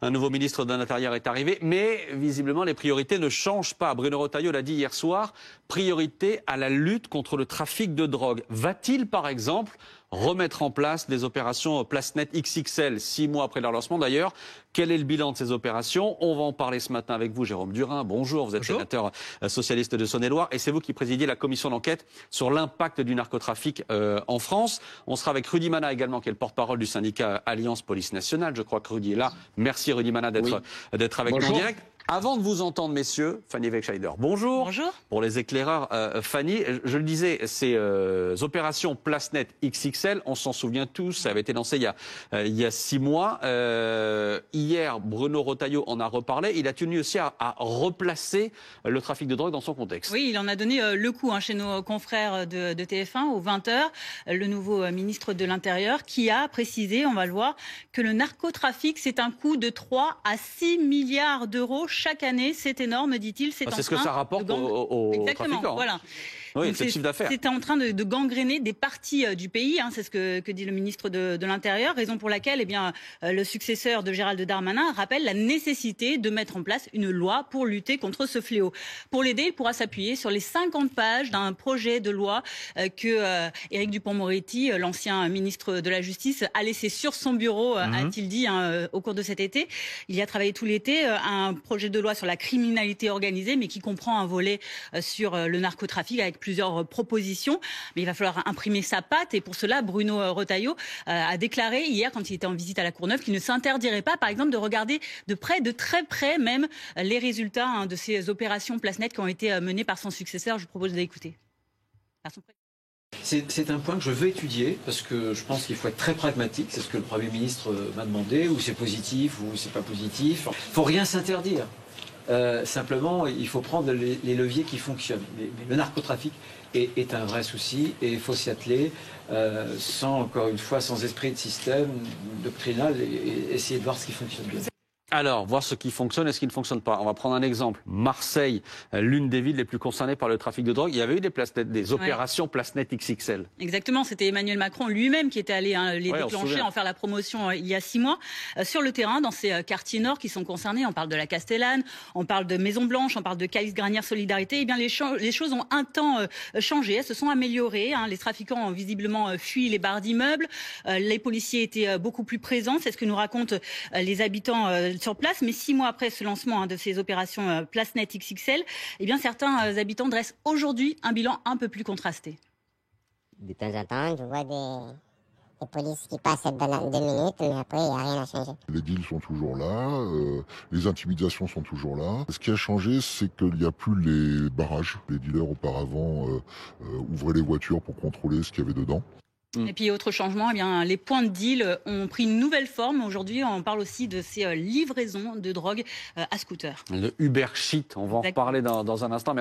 Un nouveau ministre de l'Intérieur est arrivé, mais visiblement les priorités ne changent pas. Bruno Retailleau l'a dit hier soir, priorité à la lutte contre le trafic de drogue. Va-t-il par exemple remettre en place des opérations PlaceNet XXL, 6 mois après leur lancement d'ailleurs? Quel est le bilan de ces opérations? On va en parler ce matin avec vous, Jérôme Durin. Bonjour, vous êtes sénateur socialiste de Saône-et-Loire et c'est vous qui présidiez la commission d'enquête sur l'impact du narcotrafic en France. On sera avec Rudy Mana également, qui est le porte-parole du syndicat Alliance Police Nationale. Je crois que Rudy est là. Merci Rudy Mana d'être avec nous en direct. Avant de vous entendre, messieurs, Fanny Wegscheider, bonjour. Bonjour. Pour les éclaireurs, Fanny, je le disais, ces opérations PlaceNet XXL, on s'en souvient tous, ça avait été lancé il y a 6 mois. Hier, Bruno Retailleau en a reparlé. Il a tenu aussi à replacer le trafic de drogue dans son contexte. Oui, il en a donné le coup chez nos confrères de TF1 aux 20h. Le nouveau ministre de l'Intérieur qui a précisé, on va le voir, que le narcotrafic, c'est un coût de 3 à 6 milliards d'euros chaque année. C'est énorme, dit-il. C'est ce que ça rapporte aux trafiquants. Voilà. Oui, c'est le chiffre d'affaires. C'est en train de gangréner des parties du pays, c'est ce que dit le ministre de l'Intérieur, raison pour laquelle le successeur de Gérald Darmanin rappelle la nécessité de mettre en place une loi pour lutter contre ce fléau. Pour l'aider, il pourra s'appuyer sur les 50 pages d'un projet de loi que Éric Dupond-Moretti, l'ancien ministre de la Justice, a laissé sur son bureau, a-t-il dit, au cours de cet été. Il y a travaillé tout l'été, un projet de loi sur la criminalité organisée, mais qui comprend un volet sur le narcotrafic avec plusieurs propositions, mais il va falloir imprimer sa patte et pour cela Bruno Retailleau a déclaré hier quand il était en visite à la Courneuve qu'il ne s'interdirait pas par exemple de regarder de près, de très près même les résultats de ces opérations PlaceNet qui ont été menées par son successeur. Je vous propose de l'écouter. C'est un point que je veux étudier parce que je pense qu'il faut être très pragmatique, c'est ce que le Premier ministre m'a demandé, ou c'est positif ou c'est pas positif. Il ne faut rien s'interdire. Simplement, il faut prendre les leviers qui fonctionnent. Mais le narcotrafic est un vrai souci et il faut s'y atteler encore une fois, sans esprit de système doctrinal et essayer de voir ce qui fonctionne bien. Alors, voir ce qui fonctionne et ce qui ne fonctionne pas. On va prendre un exemple. Marseille, l'une des villes les plus concernées par le trafic de drogue. Il y avait eu des opérations PlaceNet XXL. Exactement, c'était Emmanuel Macron lui-même qui était allé les déclencher, en faire la promotion il y a 6 mois. Sur le terrain, dans ces quartiers nord qui sont concernés, on parle de la Castellane, on parle de Maison Blanche, on parle de Calice Granière Solidarité. Eh bien, les choses ont un temps changé, elles se sont améliorées. Les trafiquants ont visiblement fui les barres d'immeubles. Les policiers étaient beaucoup plus présents. C'est ce que nous racontent les habitants sur place, mais 6 mois après ce lancement de ces opérations PlaceNet XXL, eh bien certains habitants dressent aujourd'hui un bilan un peu plus contrasté. De temps en temps, je vois des polices qui passent 2 minutes, mais après, il n'y a rien à changer. Les deals sont toujours là, les intimidations sont toujours là. Ce qui a changé, c'est qu'il n'y a plus les barrages. Les dealers, auparavant, ouvraient les voitures pour contrôler ce qu'il y avait dedans. Et puis autre changement, eh bien, les points de deal ont pris une nouvelle forme. Aujourd'hui, on parle aussi de ces livraisons de drogue à scooter. Le Uber Shit, on va en reparler dans un instant. Merci.